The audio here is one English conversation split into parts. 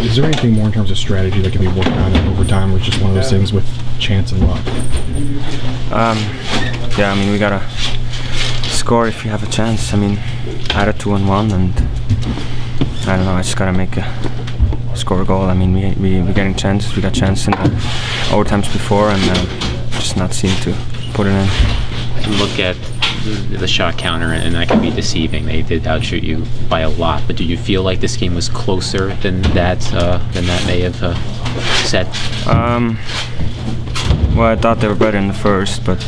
Is there anything more in terms of strategy that can be worked on in overtime, or just one of those things with chance and luck? Yeah, I mean, we gotta score if you have a chance. I mean, I had a 2-on-1, and I don't know, I just gotta score a goal. I mean, we're getting chances. We got chances in the overtimes before, and just not seem to put it in. Look at the shot counter, and that can be deceiving. They did outshoot you by a lot, but do you feel like this game was closer than that may have set? Well, I thought they were better in the first, but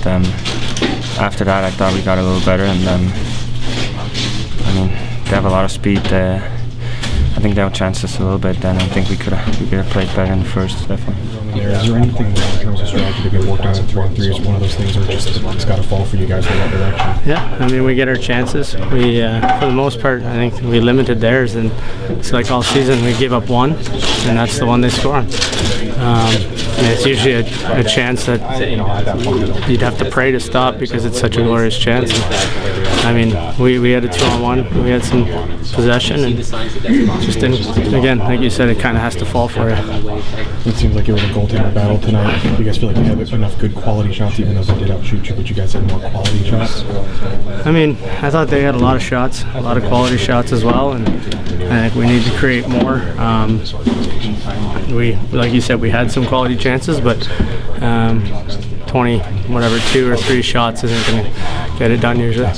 after that I thought we got a little better, and I mean, they have a lot of speed. I think they outchanced us a little bit, and I think we could have played better in the first, definitely. Is there anything in terms of strategy that can be worked on in 3-on-3? Is one of those things where it's got to fall for you guys in that direction? Yeah, I mean, we get our chances. We, for the most part, I think we limited theirs, and it's like all season we give up one, and that's the one they score on. And it's usually a chance that you'd have to pray to stop because it's such a glorious chance. I mean, we had a 2-on-1, we had some possession, and just didn't, again, like you said, it kind of has to fall for you. It seems like it was a goaltender battle tonight. Do you guys feel like you have enough good quality shots, even though they did outshoot you, but you guys had more quality shots? I mean, I thought they had a lot of shots, a lot of quality shots as well, and I think we need to create more. Like you said, we had some quality chances, but 2 or 3 shots isn't going to get it done usually.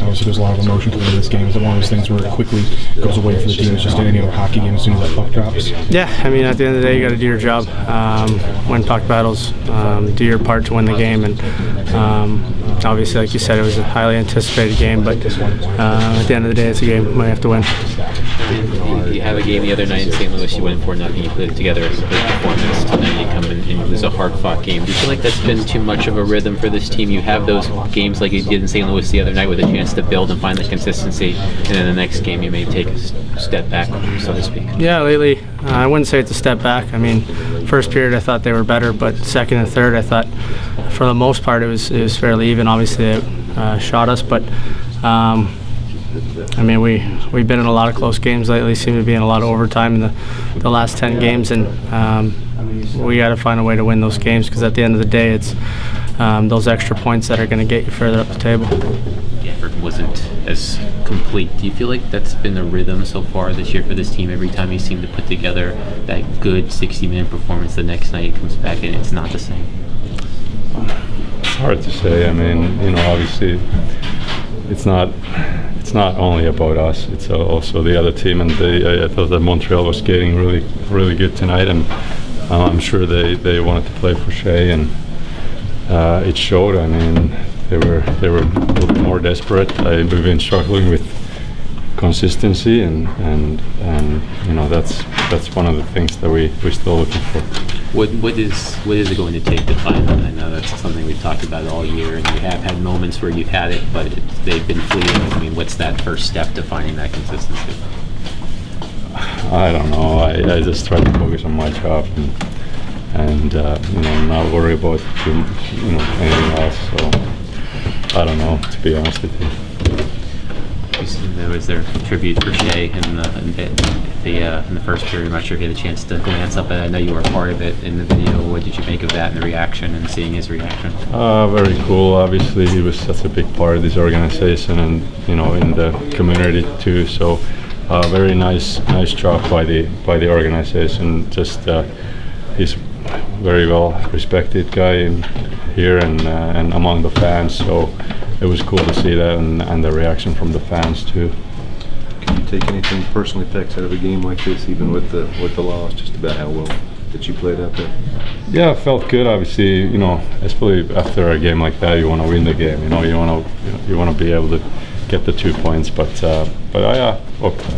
Obviously, there's a lot of emotion to this game. Is it one of those things where it quickly goes away for the team? It's just in any other hockey game as soon as that puck drops? Yeah, I mean, at the end of the day, you got to do your job. Win puck battles, do your part to win the game, and obviously, like you said, it was a highly anticipated game, but at the end of the day, it's a game we have to win. You have a game the other night in St. Louis, you win 4-0, you put it together as a good performance. Tonight you come in and you lose a hard-fought game. Do you feel like that's been too much of a rhythm for this team? You have those games like you did in St. Louis the other night with a chance to build and find the consistency, and then the next game you may take a step back, so to speak. Yeah, lately, I wouldn't say it's a step back. I mean, first period I thought they were better, but second and third I thought for the most part it was fairly even. Obviously they shot us, but I mean, we've been in a lot of close games lately, seem to be in a lot of overtime in the last 10 games, and we got to find a way to win those games, because at the end of the day, it's those extra points that are going to get you further up the table. The effort wasn't as complete. Do you feel like that's been the rhythm so far this year for this team? Every time you seem to put together that good 60-minute performance, the next night it comes back and it's not the same? It's hard to say. I mean, obviously it's not only about us, it's also the other team, and I thought that Montreal was skating really, really good tonight, and I'm sure they wanted to play for Shea, and it showed. I mean, they were a little bit more desperate. We've been struggling with consistency, and that's one of the things that we're still looking for. What is it going to take to find that? I know that's something we've talked about all year, and you have had moments where you've had it, but they've been fleeting. I mean, what's that first step to finding that consistency? I don't know. I just try to focus on my job and not worry about anything else. So I don't know, to be honest with you. Was there a tribute for Shea in the first period? I'm not sure if you had a chance to glance up at it. I know you were a part of it in the video. What did you make of that and the reaction and seeing his reaction? Very cool. Obviously, he was such a big part of this organization and in the community too. So very nice job by the organization. Just he's very well respected guy here and among the fans. So it was cool to see that and the reaction from the fans too. Can you take anything personally, Pekka, out of a game like this, even with the loss, just about how well that you played out there? Yeah, it felt good. Obviously, especially after a game like that, you want to win the game. You want to be able to get the 2 points. But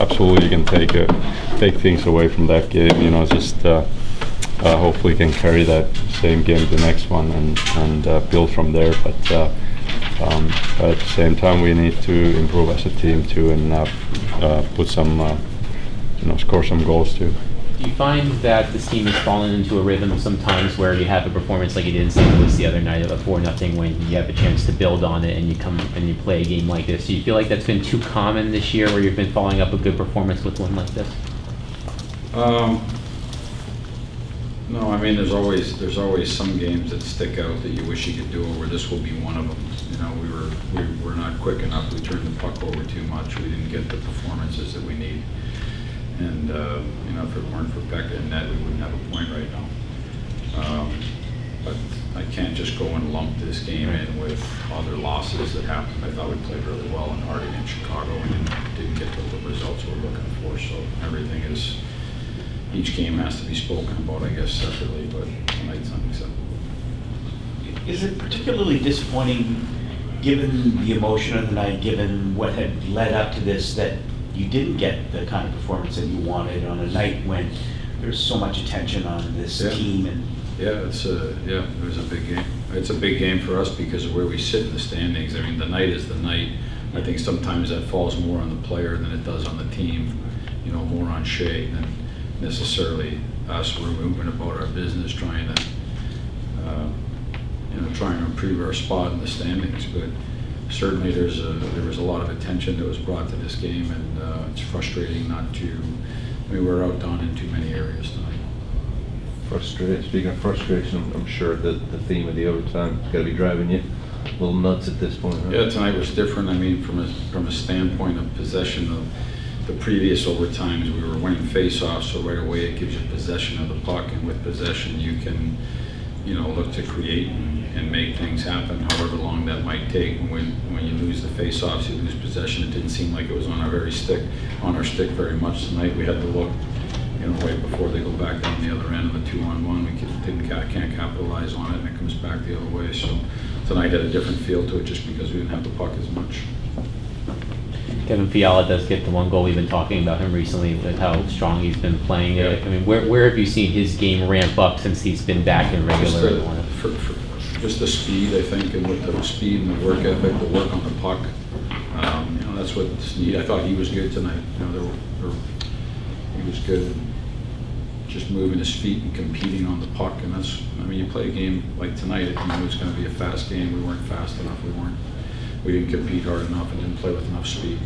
absolutely, you can take things away from that game. Just hopefully can carry that same game to the next one and build from there. But at the same time, we need to improve as a team too, and put some, score some goals too. Do you find that this team has fallen into a rhythm sometimes where you have a performance like you did in St. Louis the other night of a 4-0 win, you have a chance to build on it, and you come and you play a game like this? Do you feel like that's been too common this year, where you've been following up a good performance with one like this? No, I mean, there's always some games that stick out that you wish you could do over. This will be one of them. You know, we were not quick enough. We turned the puck over too much. We didn't get the performances that we need. And you know, if it weren't for Pekka and Ned, we wouldn't have a point right now. But I can't just go and lump this game in with other losses that happened. I thought we played really well and hard in Chicago and didn't get the results we're looking for. So everything is. Each game has to be spoken about, I guess, separately, but tonight's unacceptable. Is it particularly disappointing, given the emotion of the night, given what had led up to this, that you didn't get the kind of performance that you wanted on a night when there's so much attention on this team? And it was a big game. It's a big game for us because of where we sit in the standings. I mean, the night is the night. I think sometimes that falls more on the player than it does on the team. You know, more on Shea than necessarily us. We're moving about our business, trying to improve our spot in the standings. But certainly there was a lot of attention that was brought to this game, and it's frustrating not to. I mean, we're outdone in too many areas tonight. Speaking of frustration, I'm sure that the theme of the overtime got to be driving you a little nuts at this point. Huh? Yeah, tonight was different. I mean, from a standpoint of possession of. The previous overtimes we were winning face-offs, so right away it gives you possession of the puck, and with possession you can, you know, look to create and make things happen, however long that might take. When you lose the face-offs, you lose possession. It didn't seem like it was on our stick very much tonight. We had to look, you know, right before they go back down the other end of the 2-on-1. We can't capitalize on it, and it comes back the other way. So tonight had a different feel to it just because we didn't have the puck as much. Kevin Fiala does get the one goal. We've been talking about him recently with how strong he's been playing. Yeah. I mean, where have you seen his game ramp up since he's been back in regular? Just the speed, I think, and with the speed and the work ethic, the work on the puck. You know, that's what's neat. I thought he was good tonight. You know, he was good. Just moving his feet and competing on the puck, and that's. I mean, you play a game like tonight, you know it's going to be a fast game. We weren't fast enough. We didn't compete hard enough and didn't play with enough speed.